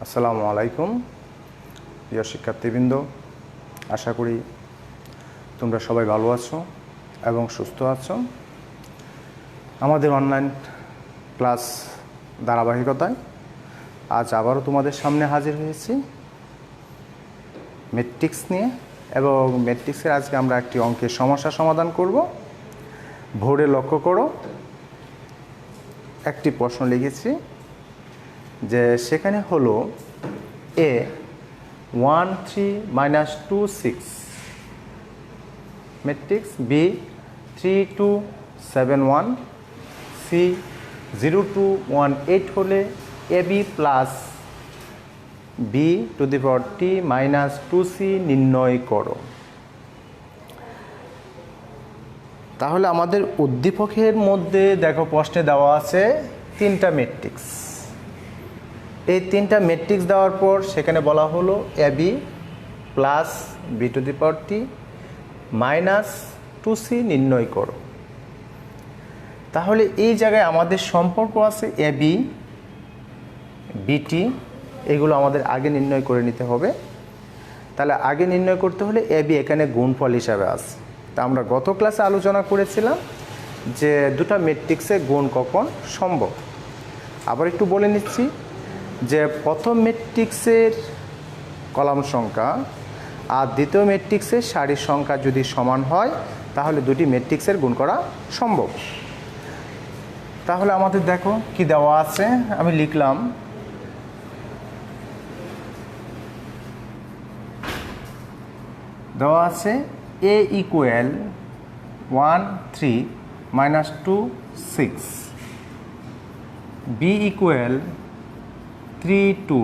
আসসালামু আলাইকুম প্রিয় শিক্ষার্থীবৃন্দ, আশা করি তোমরা সবাই ভালো আছো এবং সুস্থ আছো। আমাদের অনলাইন ক্লাস ধারাবাহিকতায় আজ আবারও তোমাদের সামনে হাজির হয়েছি ম্যাট্রিক্স নিয়ে, এবং ম্যাট্রিক্সের আজকে আমরা একটি অঙ্কের সমস্যা সমাধান করব। বোর্ডে লক্ষ্য করো, একটি প্রশ্ন লিখেছি যে সেখানে হলো a 1 3 minus 2 6 matrix, b 3 2 7 1, c 0 2 1 8 হলে ab plus b two the power t minus 2c নির্ণয় করো। তাহলে আমাদের উদ্দীপকের মধ্যে দেখো প্রশ্নে দেওয়া আছে তিনটা ম্যাট্রিক্স। এই তিনটা ম্যাট্রিক্স দেওয়ার পর সেখানে বলা হলো ab plus b two the power t minus 2c নির্ণয় করো। তাহলে এই জায়গায় আমাদের সম্পর্ক আছে ab bt, এগুলো আমাদের আগে নির্ণয় করে নিতে হবে। তাহলে আগে নির্ণয় করতে হলে ab এখানে গুণফল হিসাবে আছে। তা আমরা গত ক্লাসে আলোচনা করেছিলাম যে দুটা ম্যাট্রিক্সে গুণ কখন সম্ভব। আবার একটু বলে নিচ্ছি যে প্রথম ম্যাট্রিক্সের কলাম সংখ্যা আর দ্বিতীয় ম্যাট্রিক্সের সারির সংখ্যা যদি সমান হয় তাহলে দুটি ম্যাট্রিক্সের গুণ করা সম্ভব। তাহলে আমাদের দেখো কি দেওয়া আছে, আমি লিখলাম দেওয়া আছে a equal 1 3 minus 2 6, b equal 3 2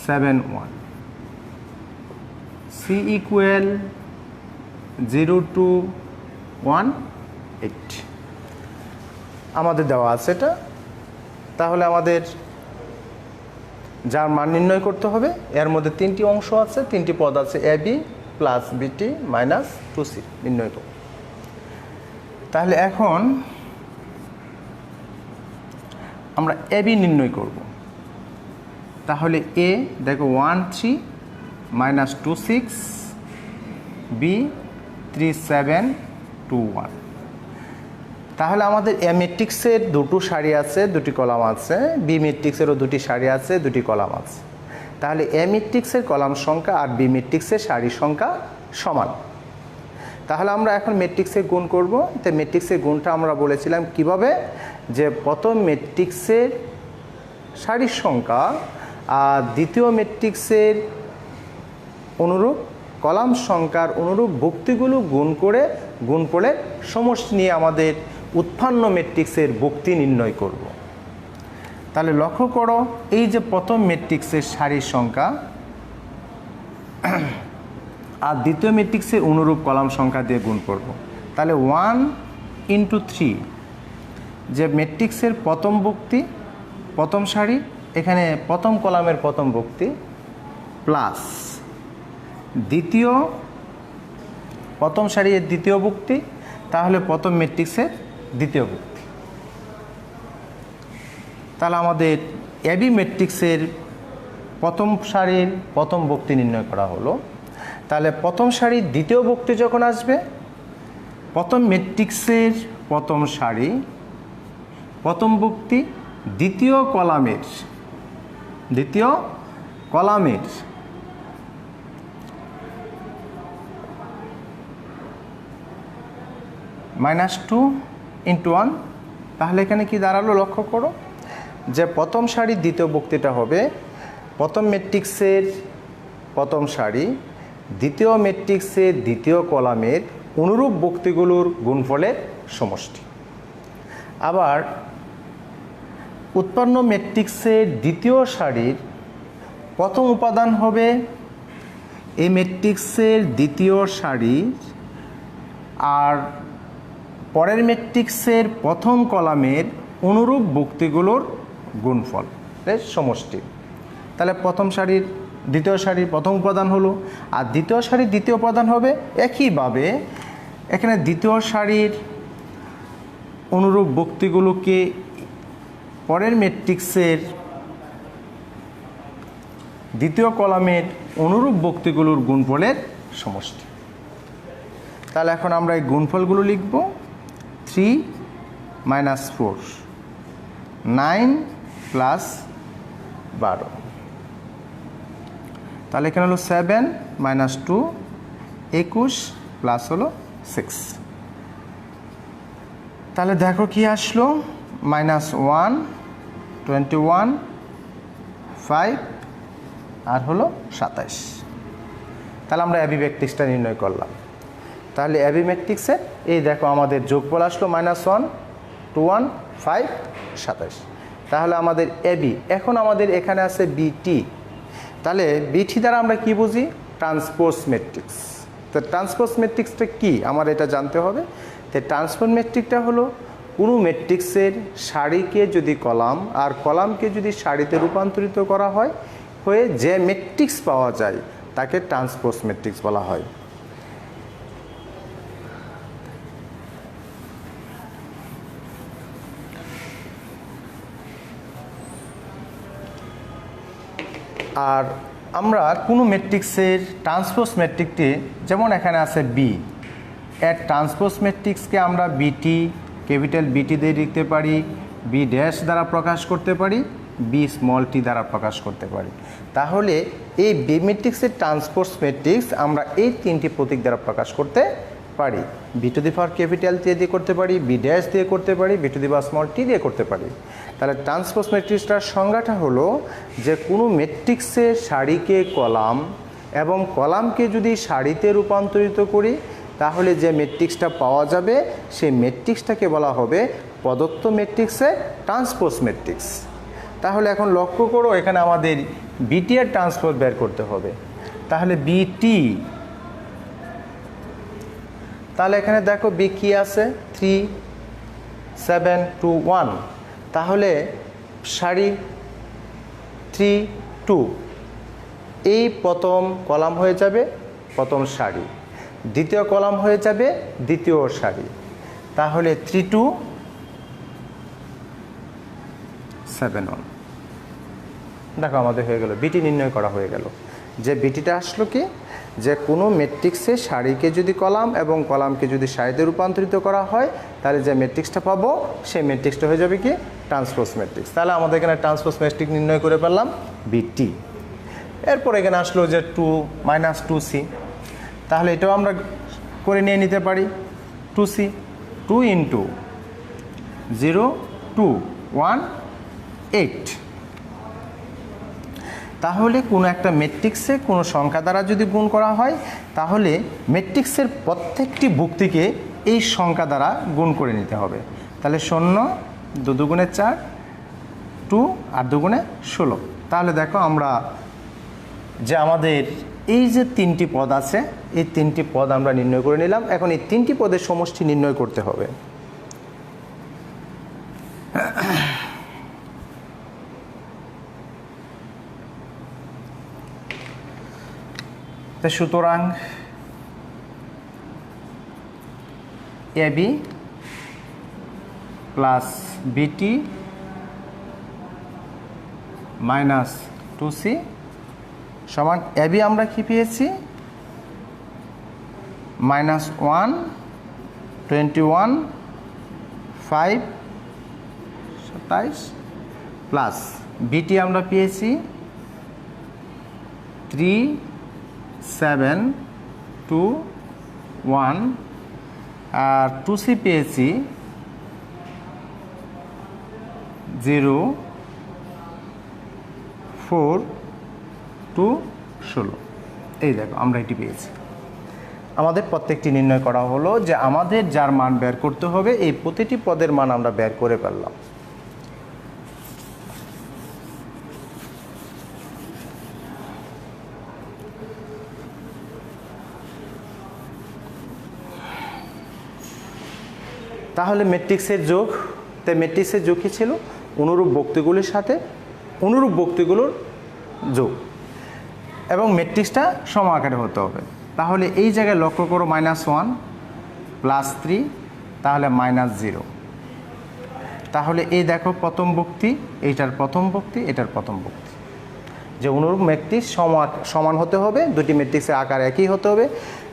7 1, c equal 0 2 1 8 আমাদের দেওয়া আছে এটা। তাহলে আমাদের যার মান নির্ণয় করতে হবে, এর মধ্যে তিনটি অংশ আছে, তিনটি পদ আছে, ab plus bt minus 2c নির্ণয় করব। তাহলে এখন আমরা ab নির্ণয় করব। তাহলে a দেখো 1 3 মাইনাস 2 6, b 3 7 2 1। তাহলে আমাদের এ ম্যাট্রিক্সের দুটো সারি আছে, দুটি কলাম আছে, বি ম্যাট্রিক্সেরও দুটি সারি আছে, দুটি কলাম আছে। তাহলে এ ম্যাট্রিক্সের কলাম সংখ্যা আর বি ম্যাট্রিক্সের সারির সংখ্যা সমান। তাহলে আমরা এখন ম্যাট্রিক্সের গুণ করব। তো ম্যাট্রিক্সের গুণটা আমরা বলেছিলাম কিভাবে, যে প্রথম ম্যাট্রিক্সের সারির সংখ্যা আর দ্বিতীয় ম্যাট্রিক্সের অনুরূপ কলাম সংখ্যার অনুরূপ ভুক্তিগুলো গুণ করে গুণফলের সমষ্টি নিয়ে আমাদের উৎপন্ন ম্যাট্রিক্সের ভুক্তি নির্ণয় করব। তাহলে লক্ষ্য করো, এই যে প্রথম ম্যাট্রিক্সের সারির সংখ্যা আর দ্বিতীয় ম্যাট্রিক্সের অনুরূপ কলাম সংখ্যা দিয়ে গুণ করব। তাহলে 1 ইন্টু 3 যে ম্যাট্রিক্সের প্রথম ভুক্তি প্রথম সারি, এখানে প্রথম কলামের প্রথম ভুক্তি প্লাস দ্বিতীয় প্রথম সারির দ্বিতীয় ভুক্তি, তাহলে প্রথম ম্যাট্রিক্সের দ্বিতীয় ভুক্তি। তাহলে আমাদের এবি ম্যাট্রিক্সের প্রথম সারির প্রথম ভুক্তি নির্ণয় করা হলো। তাহলে প্রথম সারির দ্বিতীয় ভুক্তি যখন আসবে, প্রথম ম্যাট্রিক্সের প্রথম সারি প্রথম ভুক্তি দ্বিতীয় কলামের মাইনাস 2 ইন্টু 1। তাহলে এখানে কি দাঁড়ালো লক্ষ্য করো, যে প্রথম সারির দ্বিতীয় ভুক্তিটা হবে প্রথম ম্যাট্রিক্সের প্রথম সারি দ্বিতীয় ম্যাট্রিক্সের দ্বিতীয় কলামের অনুরূপ ভুক্তিগুলোর গুণফলের সমষ্টি। আবার উৎপন্ন ম্যাট্রিক্সের দ্বিতীয় সারির প্রথম উপাদান হবে এই ম্যাট্রিক্সের দ্বিতীয় সারি আর পরের ম্যাট্রিক্সের প্রথম কলামের অনুরূপ ভুক্তিগুলোর গুণফলের সমষ্টি। তাহলে প্রথম সারির দ্বিতীয় সারির প্রথম উপাদান হলো, আর দ্বিতীয় সারির দ্বিতীয় উপাদান হবে একইভাবে এখানে দ্বিতীয় সারির অনুরূপ ভুক্তিগুলোকে পরের ম্যাট্রিক্সের দ্বিতীয় কলামের অনুরূপ বক্তিগুলোর গুণফলের সমষ্টি। তাহলে এখন আমরা এই গুণফলগুলো লিখব। 3 - 4, 9 + 12। তাহলে এখানে হলো 7 - 2, 21 প্লাস হলো 6। তাহলে দেখো কি আসলো, -1, 21, 5 আর হলো 27। তাহলে আমরা অ্যাবি ম্যাট্রিক্সটা নির্ণয় করলাম। তাহলে অ্যাবি ম্যাট্রিক্সের এই দেখো আমাদের যোগফল আসলো -1, 21, 5, 27। তাহলে আমাদের এবি, এখন আমাদের এখানে আছে বিটি। তাহলে বিটি দ্বারা আমরা কি বুঝি? Transpose matrix. তো ট্রান্সপোজ ম্যাট্রিক্সটা কি আমার এটা জানতে হবে। তো ট্রান্সপোজ ম্যাট্রিক্সটা হলো কোনো ম্যাট্রিক্সের সারিকে যদি কলাম আর কলামকে যদি সারিতে রূপান্তরিত করা হয়, হয়ে যে ম্যাট্রিক্স পাওয়া যায় তাকে ট্রান্সপোজ ম্যাট্রিক্স বলা হয়। আর আমরা কোনো ম্যাট্রিক্সের ট্রান্সপোজ ম্যাট্রিক্সটি, যেমন এখানে আছে বি, এর ট্রান্সপোজ ম্যাট্রিক্সকে আমরা বিটি, ক্যাপিটাল বিটি দিয়ে লিখতে পারি, বি ড্যাশ দ্বারা প্রকাশ করতে পারি, বি স্মল টি দ্বারা প্রকাশ করতে পারি। তাহলে এই বি ম্যাট্রিক্সের ট্রান্সপোজ ম্যাট্রিক্স আমরা এই তিনটি প্রতীক দ্বারা প্রকাশ করতে পারি। B to the power capital দিয়ে করতে পারি, বি ড্যাশ দিয়ে করতে পারি, B to the power small T দিয়ে করতে পারি। তাহলে ট্রান্সপোজ ম্যাট্রিক্সটার সংজ্ঞাটা হলো যে কোনো ম্যাট্রিক্সের সারিকে কলাম এবং কলামকে যদি সারিতে রূপান্তরিত করি তাহলে যে ম্যাট্রিক্সটা পাওয়া যাবে সেই ম্যাট্রিক্সটাকে বলা হবে প্রদত্ত ম্যাট্রিক্সের ট্রান্সপোজ ম্যাট্রিক্স। তাহলে এখন লক্ষ্য করো, এখানে আমাদের বিটি এর ট্রান্সপোজ বের করতে হবে। তাহলে বিটি, তাহলে এখানে দেখো বি কি আছে, 3, 7, 2, 1। তাহলে সারি 3, 2, এই প্রথম কলাম হয়ে যাবে প্রথম সারি, দ্বিতীয় কলাম হয়ে যাবে দ্বিতীয় সারি। তাহলে 3, 2, 7, 1। দেখো আমাদের হয়ে গেল, বিটি নির্ণয় করা হয়ে গেল। যে বিটিটা আসলো কি, যে কোনো ম্যাট্রিক্সের সারিকে যদি কলাম এবং কলামকে যদি সারিতে রূপান্তরিত করা হয় তাহলে যে ম্যাট্রিক্সটা পাবো সেই ম্যাট্রিক্সটা হয়ে যাবে কি, ট্রান্সপোজ ম্যাট্রিক্স। তাহলে আমাদের এখানে ট্রান্সপোজ ম্যাট্রিক্স নির্ণয় করে পেলাম বিটি। এরপর এখানে আসলো যে 2 - 2c। তাহলে এটাও আমরা করে নিয়ে নিতে পারি। 2c, 2 × 0, 2, 1, 8। তাহলে কোনো একটা ম্যাট্রিক্সে কোনো সংখ্যা দ্বারা যদি গুণ করা হয় তাহলে ম্যাট্রিক্সের প্রত্যেকটি ভুক্তিকে এই সংখ্যা দ্বারা গুণ করে নিতে হবে। তাহলে 0, 2 দুগুণে 4, 2 আর 2 গুণে 16। তাহলে দেখো আমরা যে আমাদের এই যে তিনটি পদ আছে এই তিনটি পদ আমরা নির্ণয় করে নিলাম। এখন এই তিনটি পদের সমষ্টি নির্ণয় করতে হবে। সুতরাং এবি প্লাস বিটি মাইনাস 2c সমান এবি আমরা কি পেয়েছি, -1, 21, 5, 27 প্লাস বিটি আমরা পেয়েছি 3, 7, 2, 1 আর 2c পেয়েছি 0, 4, 2, 16। এই দেখো আমরা এটি পেয়েছি। আমাদের প্রত্যেকটি নির্ণয় করা হলো যে আমাদের যার মান বের করতে হবে এই প্রতিটি পদের মান আমরা বের করে ফেললাম। তাহলে ম্যাট্রিক্সের যোগ, তাই ম্যাট্রিক্সের যোগ কী ছিল, অনুরূপ বক্তিগুলির সাথে অনুরূপ বক্তিগুলোর যোগ এবং ম্যাট্রিক্সটা সম আকারে হতে হবে। তাহলে এই জায়গায় লক্ষ্য করো -1 + 3 তাহলে -0। তাহলে এই দেখো প্রথম বক্তি, এইটার প্রথম বক্তি, এটার প্রথম বক্তি। যে অনুরূপ ম্যাট্রিক্স সমান হতে হবে, দুটি ম্যাট্রিক্সের আকার একই হতে হবে।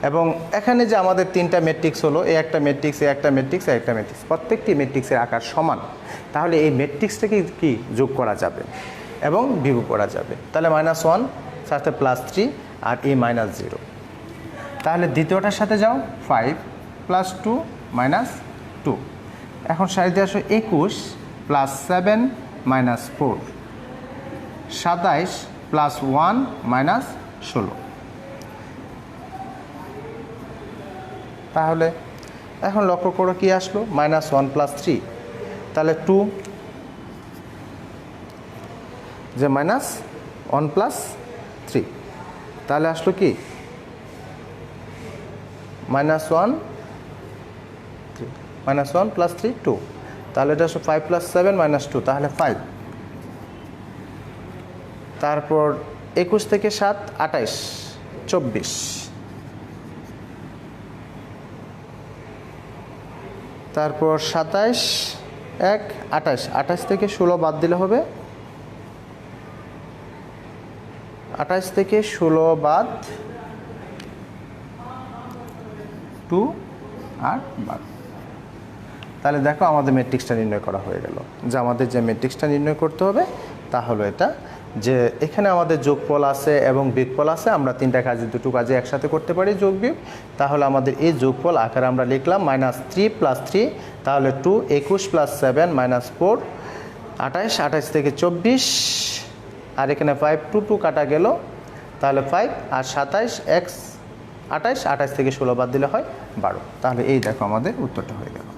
এবং এখানে যে আমাদের তিনটা ম্যাট্রিক্স হলো, এই একটা ম্যাট্রিক্স, এই একটা ম্যাট্রিক্স, এই একটা ম্যাট্রিক্স, প্রত্যেকটি ম্যাট্রিক্সের আকার সমান। তাহলে এই ম্যাট্রিক্সটাকে কি যোগ করা যাবে এবং বিয়োগ করা যাবে। তাহলে -1 সাথে +3 আর এই -0। তাহলে দ্বিতীয়টার সাথে যাও 5 + 2 -2। এখন সারিতে আসো 21 + 7 -4, 27 + 1 -16। তাহলে এখন লক্ষ্য করো কি আসলো, -1 + 3, তাহলে 2, যে -1 + 3, তাহলে আসলো কি -1 + 3 2, তাহলে এটা আসলো 5 + 7 -2, তাহলে 5। তারপর 21 থেকে 7 28 24, তারপর 27 1 28, 28 থেকে 16 বাদ দিলে হবে, 28 থেকে 16 বাদ 2 আর 12। তাহলে দেখো আমাদের ম্যাট্রিক্সটা নির্ণয় করা হয়ে গেল। যে আমাদের যে ম্যাট্রিক্সটা নির্ণয় করতে হবে তা হলো এটা, যে এখানে আমাদের যোগফল আছে এবং বিয়োগফল আছে, আমরা তিনটা কাজে দুটো কাজে একসাথে করতে পারি যোগ বিয়োগ। তাহলে আমাদের এই যোগফল আকারে আমরা লিখলাম -3 + 3, তাহলে 2, 21 + 7 -4, 28, 28 থেকে 24, আর এখানে 5, 2 2 কাটা গেল, তাহলে 5 আর 27 x 28, 28 থেকে 16 বাদ দিলে হয় 12। তাহলে এই দেখো আমাদের উত্তরটা হয়ে গেল।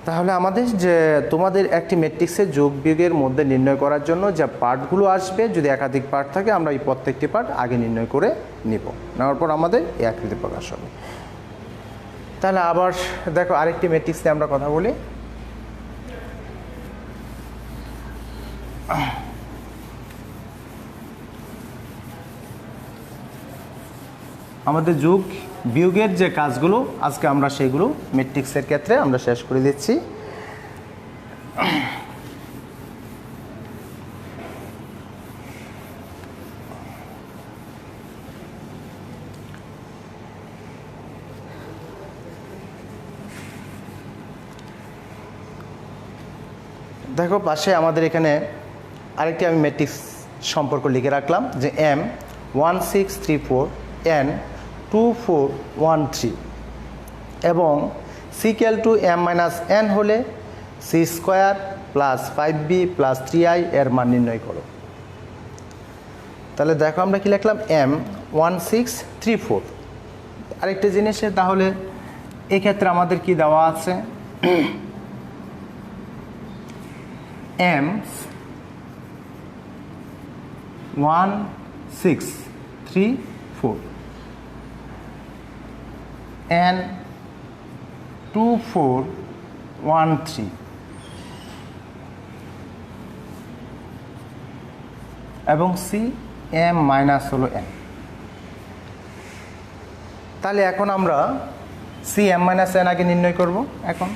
তাহলে আমাদের যে তোমাদের একটি ম্যাট্রিক্সের যোগ বিয়োগের মধ্যে নির্ণয় করার জন্য যে পার্টগুলো আসবে, যদি একাধিক পার্ট থাকে আমরা এই প্রত্যেকটি পার্ট আগে নির্ণয় করে নিব, নেওয়ার পর আমাদের এই আকৃতি প্রকাশ হবে। তাহলে আবার দেখো আরেকটি ম্যাট্রিক্স নিয়ে আমরা কথা বলি। আমাদের যোগ বিয়োগের যে কাজগুলো আজকে আমরা সেইগুলো ম্যাট্রিক্সের ক্ষেত্রে আমরা শেষ করে দিচ্ছি। দেখো পাশে আমাদের এখানে আরেকটি আমি ম্যাট্রিক্স সম্পর্ক লিখে রাখলাম, যে M1634 N2413 এবং C= M-N হলে C² + 5B + 3I এর মান নির্ণয় করো। তাহলে দেখো আমরা কি লিখলাম, M1634। আরেকটা জিনিসে তাহলে এক্ষেত্রে আমাদের কি দেওয়া আছে, M1634 N2413 এবং C M- হলো N। তাহলে এখন আমরা CM-N আগে নির্ণয় করব। এখন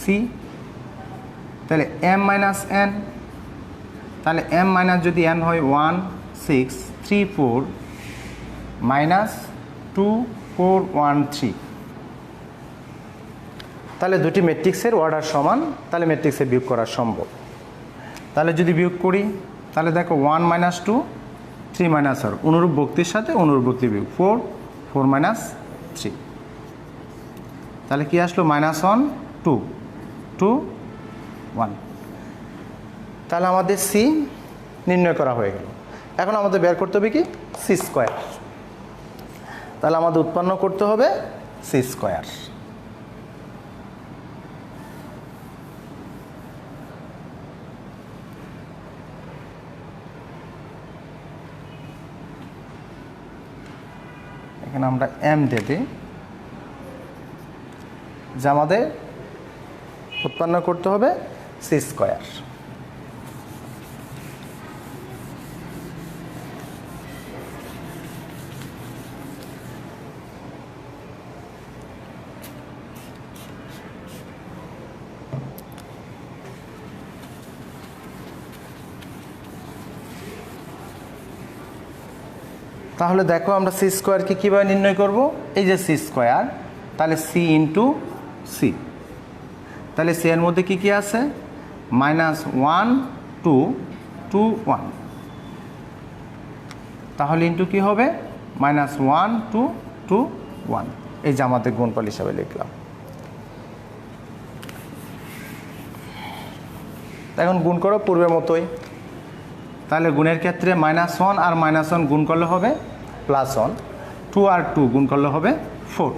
C, তাহলে M-N, তাহলে M- যদি N হয় 1634 -2413, তাহলে দুটি ম্যাট্রিক্সের অর্ডার সমান, তাহলে ম্যাট্রিক্সে বিয়োগ করা সম্ভব। তাহলে যদি বিয়োগ করি তাহলে দেখো 1 - 2 3 - r, অনুরূপ ভক্তির সাথে অনুরূপ ভক্তি বিয়োগ 4 4 - 3, তাহলে কি আসলো -1 2 2 1। তাহলে আমাদের C নির্ণয় করা হয়ে গেল। এখন আমাদের বের করতে হবে কি C²। তাহলে আমাদের উৎপন্ন করতে হবে C²। এখানে আমরা M দিয়ে দিই, যে আমাদের উৎপন্ন করতে হবে C²। তাহলে দেখো আমরা সি স্কোয়ারকে কীভাবে নির্ণয় করব? এই যে সি স্কোয়ার, তাহলে সি ইন্টু সি, তাহলে সি এর মধ্যে কী কী আছে? -1 2 2 1, তাহলে ইন্টু কী হবে? -1 2 2 1, এই যে আমাদের গুণফল হিসাবে লিখলাম। এখন গুণ করো পূর্বের মতোই, তাহলে গুণের ক্ষেত্রে -1 আর -1 গুণ করলে হবে +1, 2 আর 2 গুণ করলে হবে 4।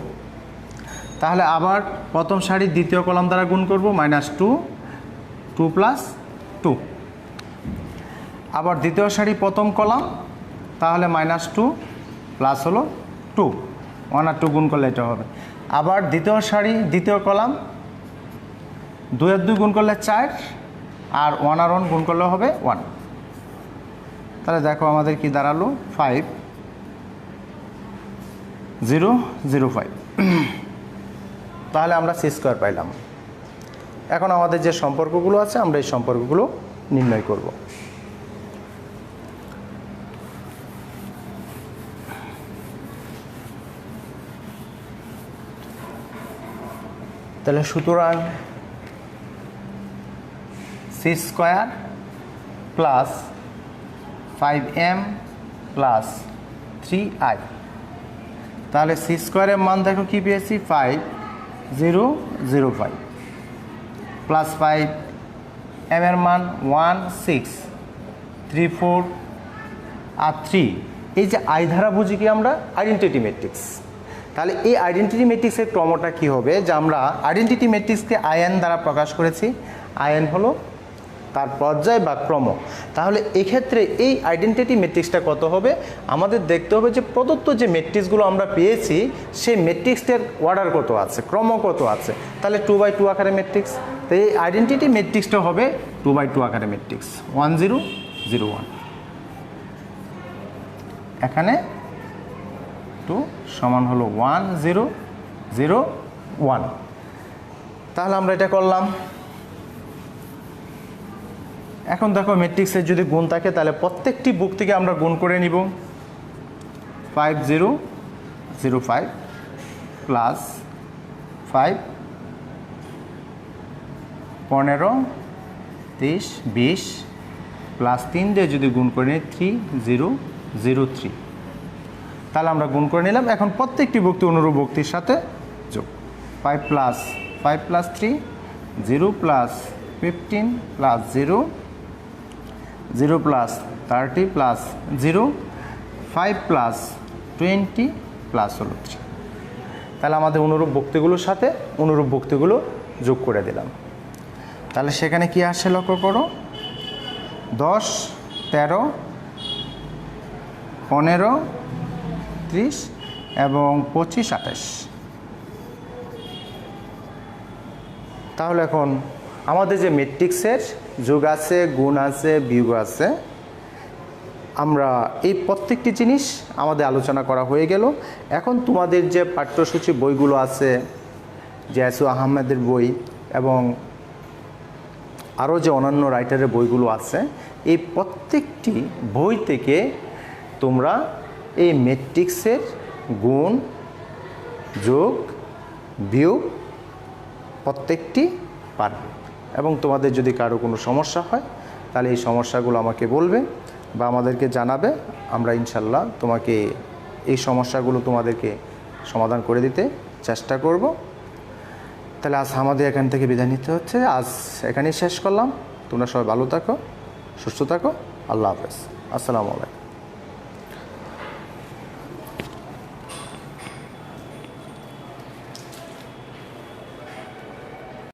তাহলে আবার প্রথম সারির দ্বিতীয় কলাম দ্বারা গুণ করব, -2 2 + 2, আবার দ্বিতীয় সারি প্রথম কলাম, তাহলে -2 প্লাস হলো 2, 1 আর 2 গুণ করলে এটা হবে। আবার দ্বিতীয় সারি দ্বিতীয় কলাম, 2 আর 2 গুণ করলে 4, আর 1 আর 1 গুণ করলে হবে 1। তাহলে দেখো আমাদের কি দাঁড়ালো? 5 0 0 5। তাহলে আমরা সি স্কোয়ার পাইলাম। এখন আমাদের যে সম্পর্কগুলো আছে আমরা এই সম্পর্কগুলো নির্ণয় করব। তাহলে সুতরাং C square plus 5m plus 3i, তাহলে সি স্কোয়ারের মান দেখো কি পেয়েছি? 5 0 0 5 প্লাস 5, m এর মান 1 6 3 4 আর 3। এই যে আই ধারা বুঝি কি আমরা? Identity matrix. তাহলে এই আইডেন্টিটি ম্যাট্রিক্সের ক্রমটা কি হবে? যে আমরা আইডেন্টিটি ম্যাট্রিক্সকে আইএন দ্বারা প্রকাশ করেছি, আইএন হলো তার পর্যায় বা ক্রম। তাহলে এক্ষেত্রে এই আইডেন্টিটি ম্যাট্রিক্সটা কত হবে? আমাদের দেখতে হবে যে প্রদত্ত যে ম্যাট্রিক্সগুলো আমরা পেয়েছি সেই ম্যাট্রিক্সটার অর্ডার কত আছে, ক্রম কত আছে। তাহলে 2/2 আকারে ম্যাট্রিক্স, তো এই আইডেন্টিটি ম্যাট্রিক্সটা হবে 2/2 আকারে ম্যাট্রিক্স, 1 0 0 1। এখানে 2 সমান হলো 1 0 0 1। তাহলে আমরা এটা করলাম। এখন দেখো ম্যাট্রিক্সের যদি গুণ থাকে তাহলে প্রত্যেকটি বুক থেকে আমরা গুণ করে নিব। 5 0 0 5 প্লাস 5 15 23 20 প্লাস 3 দিয়ে যদি গুণ করে নিই 3 0 0 3, তাহলে আমরা গুণ করে নিলাম। এখন প্রত্যেকটি ভুক্তি অনুরূপ ভুক্তির সাথে যোগ। 5 plus 3 0 plus 15 plus 0 0 plus 30 plus 0 5 plus 20 plus হলো 3। তাহলে আমাদের অনুরূপ ভুক্তিগুলোর সাথে অনুরূপ ভুক্তিগুলো যোগ করে দিলাম। তাহলে সেখানে কি আসে লক্ষ্য করো, 10 13 15 30 এবং 25 28। তাহলে এখন আমাদের যে ম্যাট্রিক্সের যোগ আছে, গুণ আছে, বিয়োগ আছে, আমরা এই প্রত্যেকটি জিনিস আমাদের আলোচনা করা হয়ে গেল। এখন তোমাদের যে পাঠ্যসূচি বইগুলো আছে, জয়াসু আহমেদের বই এবং আরও যে অন্যান্য রাইটারের বইগুলো আছে, এই প্রত্যেকটি বই থেকে তোমরা এই ম্যাট্রিক্সের গুণ, যোগ, বিয়োগ প্রত্যেকটি পারবে। এবং তোমাদের যদি কারো কোনো সমস্যা হয় তাহলে এই সমস্যাগুলো আমাকে বলবে বা আমাদেরকে জানাবে। আমরা ইনশাল্লাহ তোমাকে এই সমস্যাগুলো তোমাদেরকে সমাধান করে দিতে চেষ্টা করব। তাহলে আজ আমাদের এখান থেকে বিদায় নিতে হচ্ছে। আজ এখানেই শেষ করলাম। তোমরা সবাই ভালো থাকো, সুস্থ থাকো। আল্লাহ হাফেজ। আসসালামু আলাইকুম।